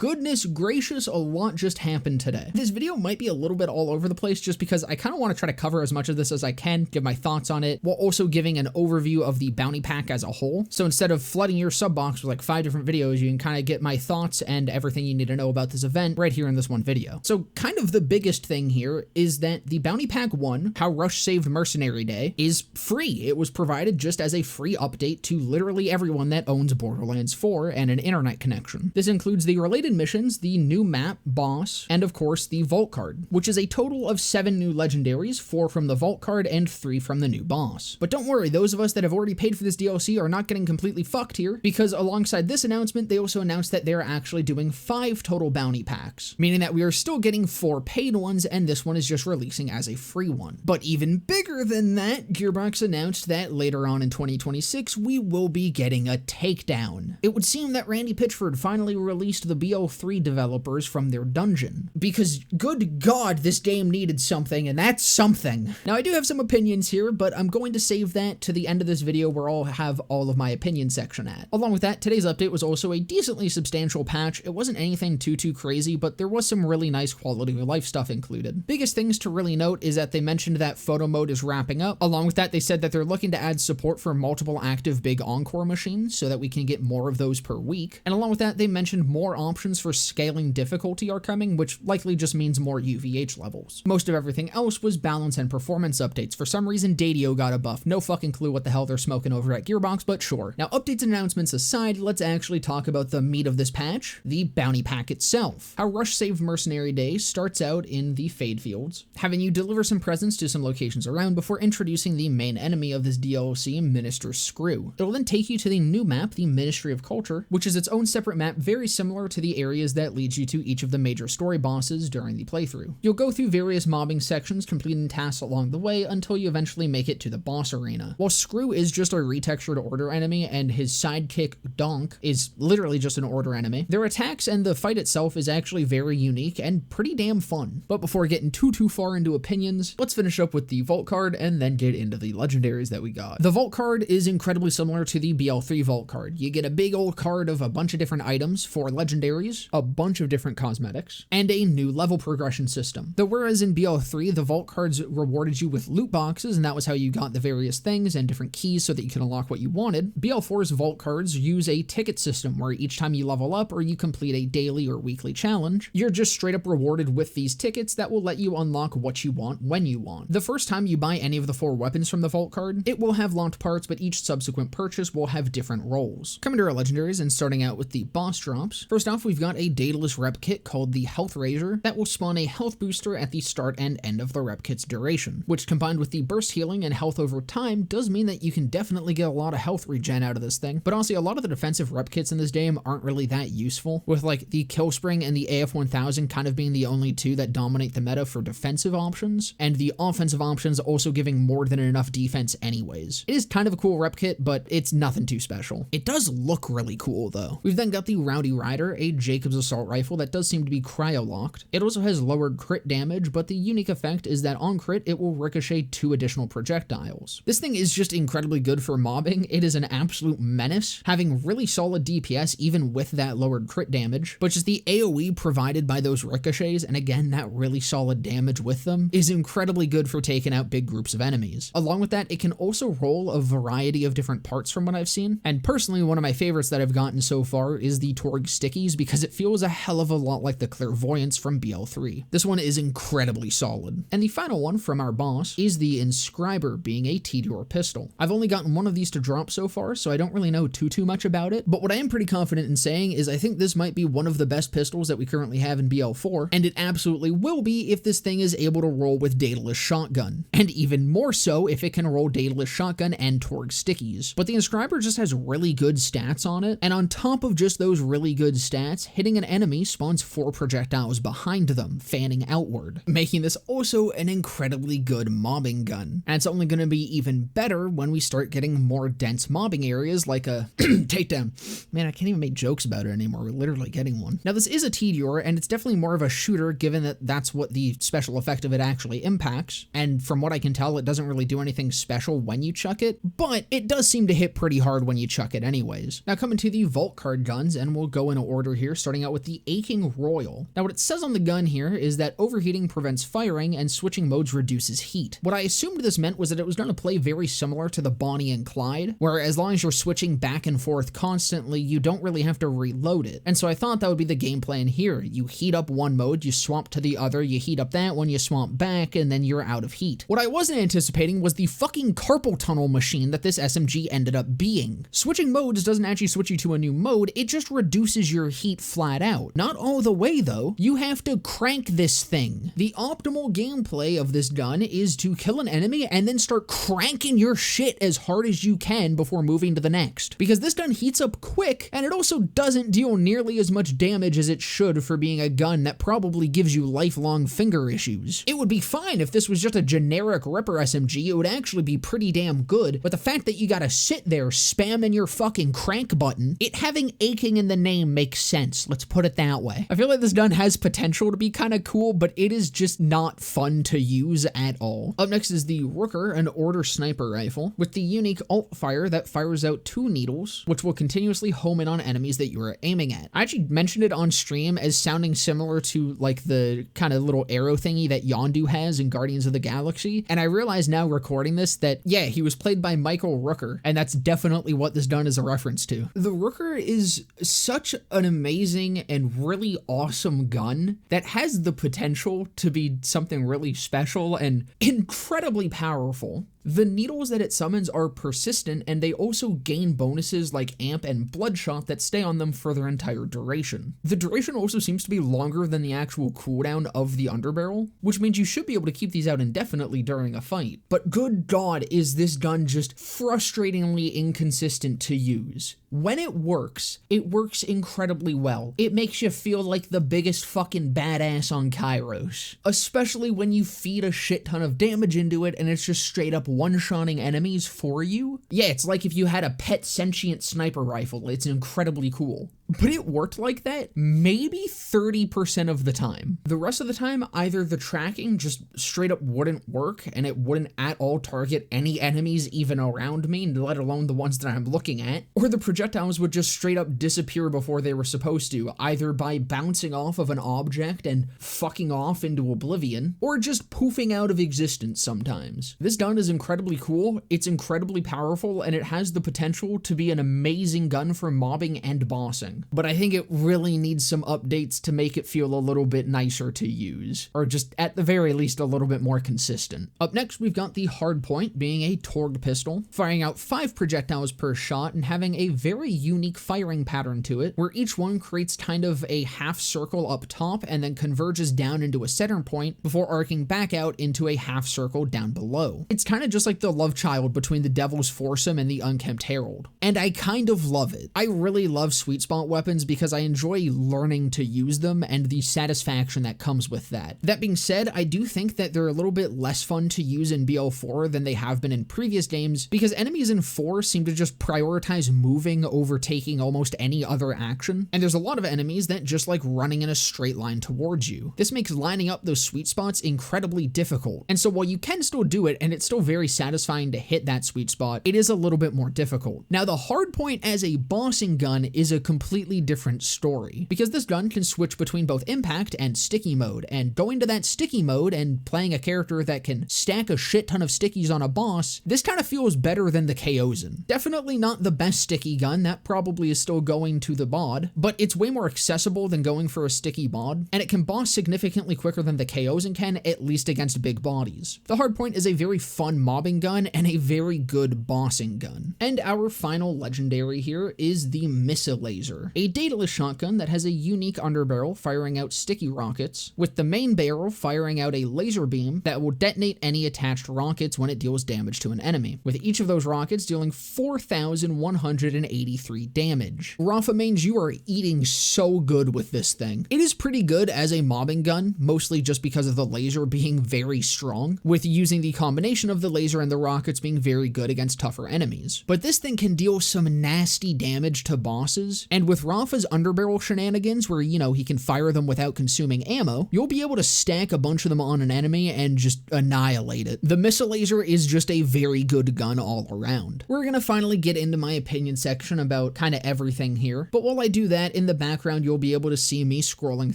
goodness gracious, a lot just happened today. This video might be a little bit all over the place just because I kind of want to try to cover as much of this as I can, give my thoughts on it, while also giving an overview of the bounty pack as a whole. So instead of flooding your sub box with like 5 different videos, you can kind of get my thoughts and everything you need to know about this event right here in this one video. So kind of the biggest thing here is that the bounty pack 1, How Rush Saved Mercenary Day, is free. It was provided just as a free update to literally everyone that owns Borderlands 4 and an internet connection. This includes the related missions, the new map, boss, and of course the vault card, which is a total of 7 new legendaries, 4 from the vault card and 3 from the new boss. But don't worry, those of us that have already paid for this DLC are not getting completely fucked here, because alongside this announcement, they also announced that they're actually doing 5 total bounty packs, meaning that we are still getting 4 paid ones, and this one is just releasing as a free one. But even bigger than that, Gearbox announced that later on in 2026, we will be getting a Takedown. It would seem that Randy Pitchford finally released the BO3 developers from their dungeon, because good God, this game needed something, and that's something. Now, I do have some opinions here, but I'm going to save that to the end of this video where I'll have all of my opinion section at. Along with that, today's update was also a decently substantial patch. It wasn't anything too crazy, but there was some really nice quality of life stuff included. Biggest things to really note is that they mentioned that photo mode is wrapping up. Along with that, they said that they're looking to add support for multiple active big encore machines so that we can get more of those per week. And along with that, they mentioned more options for scaling difficulty are coming, which likely just means more UVH levels. Most of everything else was balance and performance updates. For some reason, Dadio got a buff. No fucking clue what the hell they're smoking over at Gearbox, but sure. Now, updates and announcements aside, let's actually talk about the meat of this patch, the bounty pack itself. How Rush Saved Mercenary Day starts out in the Fade Fields, having you deliver some presents to some locations around before introducing the main enemy of this DLC, Minister Screw. It'll then take you to the new map, the Ministry of Culture, which is its own separate map very similar to the areas that leads you to each of the major story bosses during the playthrough. You'll go through various mobbing sections, completing tasks along the way until you eventually make it to the boss arena. While Screw is just a retextured order enemy and his sidekick Donk is literally just an order enemy, their attacks and the fight itself is actually very unique and pretty damn fun. But before getting too far into opinions, let's finish up with the vault card and then get into the legendaries that we got. The vault card is incredibly similar to the BL3 vault card. You get a big old card of a bunch of different items, 4 legendaries, a bunch of different cosmetics, and a new level progression system. Though whereas in BL3, the vault cards rewarded you with loot boxes, and that was how you got the various things and different keys so that you can unlock what you wanted, BL4's vault cards use a ticket system where each time you level up or you complete a daily or weekly challenge, you're just straight up rewarded with these tickets that will let you unlock what you want when you want. The first time you buy any of the 4 weapons from the vault card, it will have locked parts, but each subsequent purchase will have different roles. Coming to our legendaries and starting out with the boss drops, first off we've got a dataless rep kit called the Healthraiser that will spawn a health booster at the start and end of the rep kit's duration, which combined with the burst healing and health over time does mean that you can definitely get a lot of health regen out of this thing. But honestly, a lot of the defensive rep kits in this game aren't really that useful, with like the Kill Spring and the AF1000 kind of being the only 2 that dominate the meta for defensive options, and the offensive options also giving more than enough defense anyways. It is kind of a cool rep kit, but it's nothing too special. It does look really cool though. We've then got the Rowdy Rider, a Jacob's assault rifle that does seem to be cryo-locked. It also has lowered crit damage, but the unique effect is that on crit, it will ricochet 2 additional projectiles. This thing is just incredibly good for mobbing. It is an absolute menace, having really solid DPS even with that lowered crit damage, but just the AoE provided by those ricochets, and again, that really solid damage with them, is incredibly good for taking out big groups of enemies. Along with that, it can also roll a variety of different parts from what I've seen, and personally, one of my favorites that I've gotten so far is the Torg Stickies because it feels a hell of a lot like the Clairvoyance from BL3. This one is incredibly solid. And the final one from our boss is the Inscriber, being a T-Door pistol. I've only gotten one of these to drop so far, so I don't really know too much about it, but what I am pretty confident in saying is I think this might be one of the best pistols that we currently have in BL4, and it absolutely will be if this thing is able to roll with dataless shotgun, and even more so if it can roll dataless shotgun and Torg Stickies. But the Inscriber just has really good stats on it, and on top of just those really good stats, hitting an enemy spawns 4 projectiles behind them, fanning outward, making this also an incredibly good mobbing gun. And it's only going to be even better when we start getting more dense mobbing areas like a Takedown. Man, I can't even make jokes about it anymore. We're literally getting one. Now, this is a T-Dur, and it's definitely more of a shooter given that that's what the special effect of it actually impacts. And from what I can tell, it doesn't really do anything special when you chuck it, but it does seem to hit pretty hard when you chuck it anyways. Now, coming to the vault card guns, and we'll go in order here. here, starting out with the Aching Roil. Now what it says on the gun here is that overheating prevents firing and switching modes reduces heat. What I assumed this meant was that it was going to play very similar to the Bonnie and Clyde, where as long as you're switching back and forth constantly, you don't really have to reload it. And so I thought that would be the game plan here. You heat up one mode, you swap to the other, you heat up that one, you swap back, and then you're out of heat. What I wasn't anticipating was the fucking carpal tunnel machine that this SMG ended up being. Switching modes doesn't actually switch you to a new mode, it just reduces your heat flat out. Not all the way though, you have to crank this thing. The optimal gameplay of this gun is to kill an enemy and then start cranking your shit as hard as you can before moving to the next. Because this gun heats up quick, and it also doesn't deal nearly as much damage as it should for being a gun that probably gives you lifelong finger issues. It would be fine if this was just a generic Ripper SMG, it would actually be pretty damn good, but the fact that you gotta sit there spamming your fucking crank button, it having aching in the name makes sense, let's put it that way. I feel like this gun has potential to be kind of cool, but it is just not fun to use at all. Up next is the Rooker, an order sniper rifle, with the unique alt fire that fires out 2 needles, which will continuously home in on enemies that you are aiming at. I actually mentioned it on stream as sounding similar to like the kind of little arrow thingy that Yondu has in Guardians of the Galaxy, and I realize now recording this that, yeah, he was played by Michael Rooker, and that's definitely what this gun is a reference to. The Rooker is such an amazing and really awesome gun that has the potential to be something really special and incredibly powerful. The needles that it summons are persistent, and they also gain bonuses like Amp and Bloodshot that stay on them for their entire duration. The duration also seems to be longer than the actual cooldown of the underbarrel, which means you should be able to keep these out indefinitely during a fight. But good God, is this gun just frustratingly inconsistent to use. When it works incredibly well. It makes you feel like the biggest fucking badass on Kairos. Especially when you feed a shit ton of damage into it and it's just straight up one-shotting enemies for you. Yeah, it's like if you had a pet sentient sniper rifle. It's incredibly cool. But it worked like that maybe 30% of the time. The rest of the time, either the tracking just straight up wouldn't work and it wouldn't at all target any enemies even around me, let alone the ones that I'm looking at, or the projectiles would just straight up disappear before they were supposed to, either by bouncing off of an object and fucking off into oblivion, or just poofing out of existence sometimes. This gun is incredibly cool, it's incredibly powerful, and it has the potential to be an amazing gun for mobbing and bossing. But I think it really needs some updates to make it feel a little bit nicer to use, or just at the very least a little bit more consistent. Up next, we've got the Hardpoint, being a Torg pistol, firing out 5 projectiles per shot and having a very unique firing pattern to it, where each one creates kind of a half circle up top and then converges down into a center point before arcing back out into a half circle down below. It's kind of just like the love child between the Devil's Foursome and the Unkempt Herald, and I kind of love it. I really love sweet spot weapons because I enjoy learning to use them and the satisfaction that comes with that. That being said, I do think that they're a little bit less fun to use in BO4 than they have been in previous games, because enemies in 4 seem to just prioritize moving over taking almost any other action, and there's a lot of enemies that just like running in a straight line towards you. This makes lining up those sweet spots incredibly difficult, and so while you can still do it and it's still very satisfying to hit that sweet spot, it is a little bit more difficult. Now the Hardpoint as a bossing gun is a completely different story, because this gun can switch between both impact and sticky mode, and going to that sticky mode and playing a character that can stack a shit ton of stickies on a boss, this kind of feels better than the Chaosin. Definitely not the best sticky gun, that probably is still going to the bod, but it's way more accessible than going for a sticky bod, and it can boss significantly quicker than the Chaosin can, at least against big bodies. The Hardpoint is a very fun mobbing gun and a very good bossing gun. And our final legendary here is the Missilaser, a dataless shotgun that has a unique underbarrel firing out sticky rockets, with the main barrel firing out a laser beam that will detonate any attached rockets when it deals damage to an enemy, with each of those rockets dealing 4,183 damage. Rafa mains, you are eating so good with this thing. It is pretty good as a mobbing gun, mostly just because of the laser being very strong, with using the combination of the laser and the rockets being very good against tougher enemies. But this thing can deal some nasty damage to bosses, and with Rafa's underbarrel shenanigans, where, you know, he can fire them without consuming ammo, you'll be able to stack a bunch of them on an enemy and just annihilate it. The Missilaser is just a very good gun all around. We're gonna finally get into my opinion section about kind of everything here, but while I do that, in the background you'll be able to see me scrolling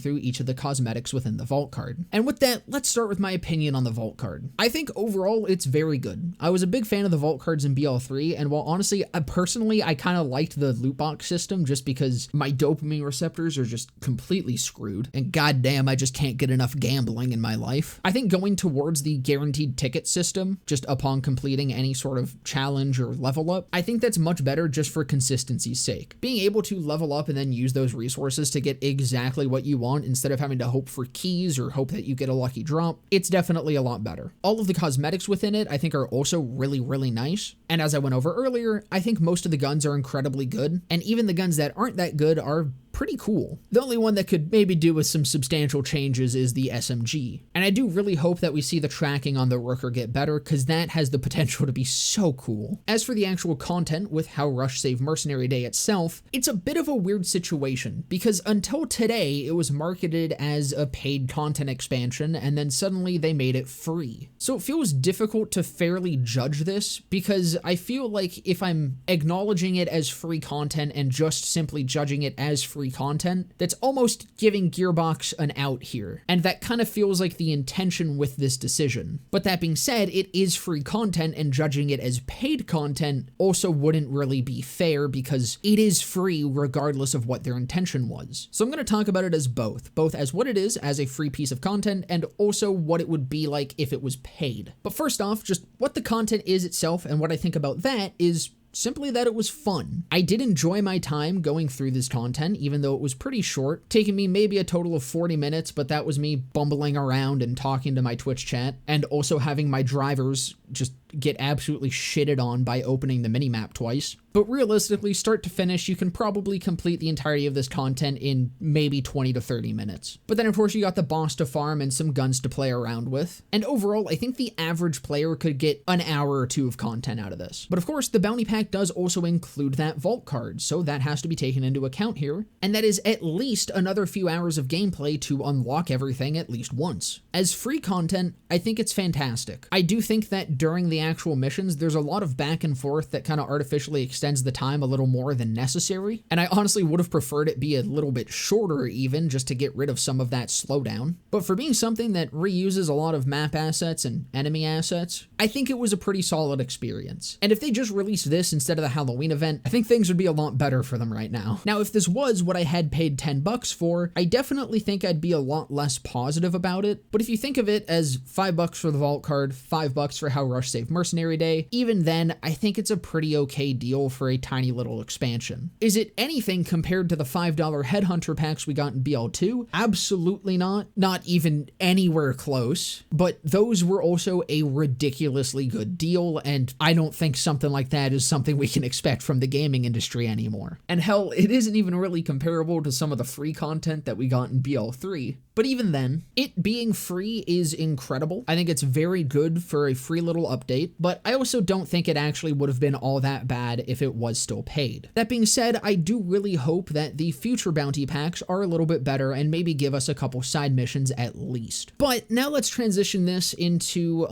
through each of the cosmetics within the vault card. And with that, let's start with my opinion on the vault card. I think overall it's very good. I was a big fan of the vault cards in BL3, and while honestly, I kind of liked the loot box system just because my dopamine receptors are just completely screwed, and goddamn, I just can't get enough gambling in my life. I think going towards the guaranteed ticket system, just upon completing any sort of challenge or level up, I think that's much better just for consistency's sake. Being able to level up and then use those resources to get exactly what you want instead of having to hope for keys or hope that you get a lucky drop, it's definitely a lot better. All of the cosmetics within it I think are also really, really nice. And as I went over earlier, I think most of the guns are incredibly good, and even the guns that aren't that good are pretty cool. The only one that could maybe do with some substantial changes is the SMG. And I do really hope that we see the tracking on the Rooker get better, because that has the potential to be so cool. As for the actual content with how Rush Saved Mercenary Day itself, it's a bit of a weird situation, because until today it was marketed as a paid content expansion, and then suddenly they made it free. So it feels difficult to fairly judge this, because I feel like if I'm acknowledging it as free content and just simply judging it as free content, that's almost giving Gearbox an out here, and that kind of feels like the intention with this decision. But that being said, it is free content, and judging it as paid content also wouldn't really be fair, because it is free regardless of what their intention was. So I'm going to talk about it as both as what it is as a free piece of content, and also what it would be like if it was paid. But first off, just what the content is itself, and what I think about that is simply that it was fun. I did enjoy my time going through this content, even though it was pretty short, taking me maybe a total of 40 minutes, but that was me bumbling around and talking to my Twitch chat, and also having my drivers just get absolutely shitted on by opening the minimap twice. But realistically, start to finish, you can probably complete the entirety of this content in maybe 20 to 30 minutes. But then of course you got the boss to farm and some guns to play around with. And overall, I think the average player could get an hour or two of content out of this. But of course, the bounty pack does also include that vault card, so that has to be taken into account here. And that is at least another few hours of gameplay to unlock everything at least once. As free content, I think it's fantastic. I do think that during the actual missions, there's a lot of back and forth that kind of artificially extends the time a little more than necessary, and I honestly would have preferred it be a little bit shorter even, just to get rid of some of that slowdown. But for being something that reuses a lot of map assets and enemy assets, I think it was a pretty solid experience. And if they just released this instead of the Halloween event, I think things would be a lot better for them right now. Now, if this was what I had paid $10 for, I definitely think I'd be a lot less positive about it. But if you think of it as $5 for the vault card, $5 for how Rush Saved Mercenary Day, even then, I think it's a pretty okay deal for a tiny little expansion. Is it anything compared to the $5 Headhunter packs we got in BL2? Absolutely not. Not even anywhere close. But those were also a ridiculously good deal, and I don't think something like that is something we can expect from the gaming industry anymore. And hell, it isn't even really comparable to some of the free content that we got in BL3. But even then, it being free is incredible. I think it's very good for a free little update, but I also don't think it actually would have been all that bad if it was still paid. That being said, I do really hope that the future bounty packs are a little bit better and maybe give us a couple side missions at least. But now let's transition this into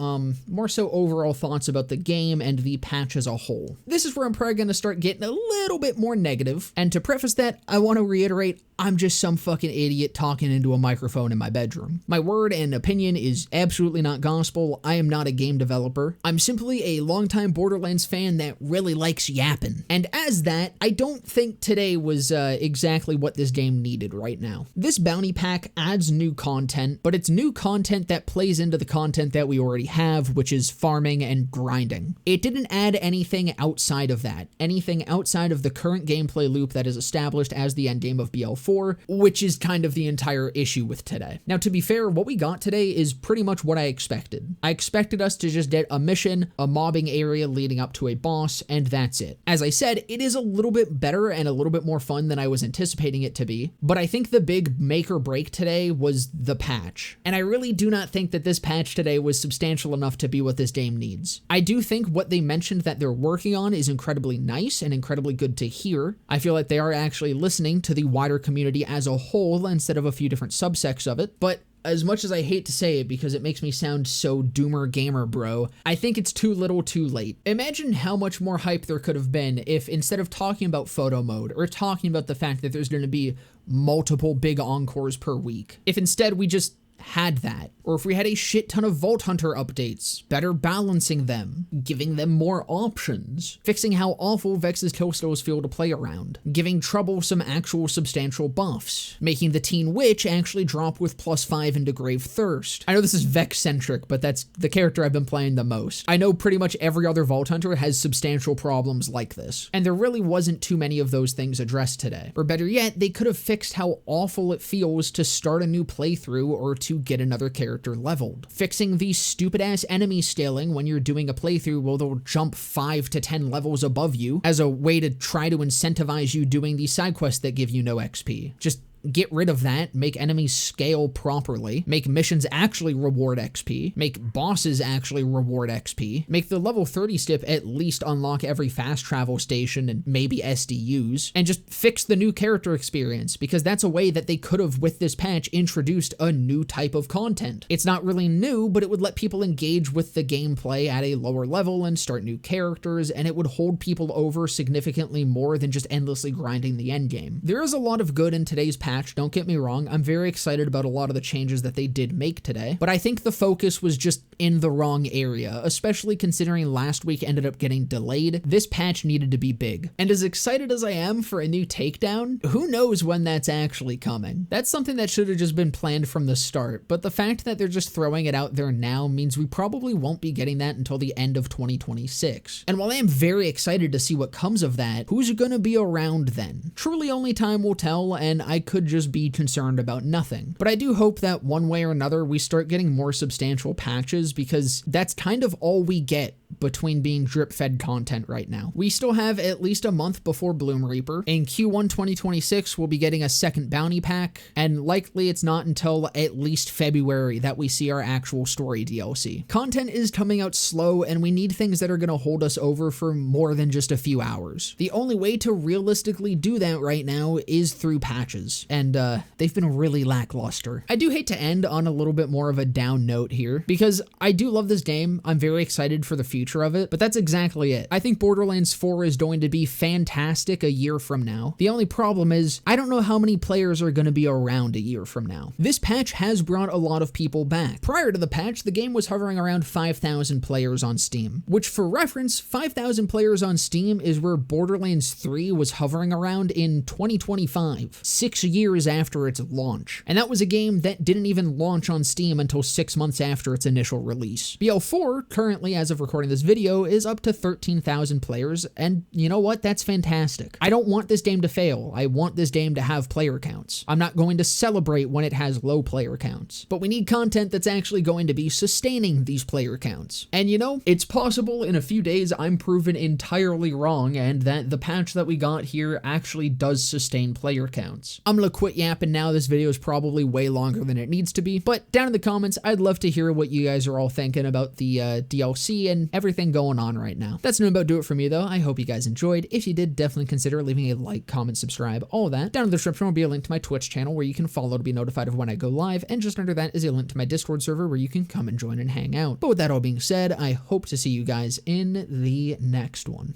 more so overall thoughts about the game and the patch as a whole. This is where I'm probably going to start getting a little bit more negative, and to preface that, I want to reiterate, I'm just some fucking idiot talking into a microphone in my bedroom. My word and opinion is absolutely not gospel. I am not a game developer. I'm simply a longtime Borderlands fan that really likes yapping. And as that, I don't think today was exactly what this game needed right now. This bounty pack adds new content, but it's new content that plays into the content that we already have, which is farming and grinding. It didn't add anything outside of that, anything outside of the current gameplay loop that is established as the endgame of BL4. before, which is kind of the entire issue with today. Now, to be fair, what we got today is pretty much what I expected. I expected us to just get a mission, a mobbing area leading up to a boss, and that's it. As I said, it is a little bit better and a little bit more fun than I was anticipating it to be, but I think the big make or break today was the patch. And I really do not think that this patch today was substantial enough to be what this game needs. I do think what they mentioned that they're working on is incredibly nice and incredibly good to hear. I feel like they are actually listening to the wider community as a whole instead of a few different subsects of it, but as much as I hate to say it because it makes me sound so doomer gamer bro, I think it's too little too late. Imagine how much more hype there could have been if instead of talking about photo mode or talking about the fact that there's going to be multiple big encores per week, if instead we just had that, or if we had a shit ton of Vault Hunter updates, better balancing them, giving them more options, fixing how awful Vex's killstills feel to play around, giving Trouble some actual substantial buffs, making the Teen Witch actually drop with +5 into Grave Thirst. I know this is Vex-centric, but that's the character I've been playing the most. I know pretty much every other Vault Hunter has substantial problems like this, and there really wasn't too many of those things addressed today. Or better yet, they could have fixed how awful it feels to start a new playthrough or to get another character leveled. Fixing the stupid ass enemy scaling when you're doing a playthrough where they'll jump 5 to 10 levels above you as a way to try to incentivize you doing the side quests that give you no XP. Just get rid of that, make enemies scale properly, make missions actually reward XP, make bosses actually reward XP, make the level 30 stip at least unlock every fast travel station and maybe SDUs, and just fix the new character experience, because that's a way that they could have, with this patch, introduced a new type of content. It's not really new, but it would let people engage with the gameplay at a lower level and start new characters, and it would hold people over significantly more than just endlessly grinding the endgame. There is a lot of good in today's patch. Don't get me wrong, I'm very excited about a lot of the changes that they did make today, but I think the focus was just in the wrong area, especially considering last week ended up getting delayed. This patch needed to be big. And as excited as I am for a new Takedown, who knows when that's actually coming? That's something that should have just been planned from the start, but the fact that they're just throwing it out there now means we probably won't be getting that until the end of 2026. And while I am very excited to see what comes of that, who's gonna be around then? Truly only time will tell, and I could just be concerned about nothing. But I do hope that one way or another we start getting more substantial patches, because that's kind of all we get between being drip-fed content right now. We still have at least a month before Bloom Reaper. In Q1 2026, we'll be getting a second bounty pack, and likely it's not until at least February that we see our actual story DLC. Content is coming out slow, and we need things that are going to hold us over for more than just a few hours. The only way to realistically do that right now is through patches, and they've been really lackluster. I do hate to end on a little bit more of a down note here, because I do love this game. I'm very excited for the future of it, but that's exactly it. I think Borderlands 4 is going to be fantastic a year from now. The only problem is, I don't know how many players are going to be around a year from now. This patch has brought a lot of people back. Prior to the patch, the game was hovering around 5,000 players on Steam, which for reference, 5,000 players on Steam is where Borderlands 3 was hovering around in 2025, 6 years after its launch. And that was a game that didn't even launch on Steam until 6 months after its initial release. BL4, currently as of recording this video, is up to 13,000 players, and you know what? That's fantastic. I don't want this game to fail. I want this game to have player counts. I'm not going to celebrate when it has low player counts, but we need content that's actually going to be sustaining these player counts. And you know, it's possible in a few days I'm proven entirely wrong and that the patch that we got here actually does sustain player counts. I'm gonna quit yapping now. This video is probably way longer than it needs to be, but down in the comments, I'd love to hear what you guys are all thinking about the DLC and everything going on right now. That's gonna about do it for me though. I hope you guys enjoyed. If you did, definitely consider leaving a like, comment, subscribe, all of that. Down in the description will be a link to my Twitch channel where you can follow to be notified of when I go live, and just under that is a link to my Discord server where you can come and join and hang out. But with that all being said, I hope to see you guys in the next one.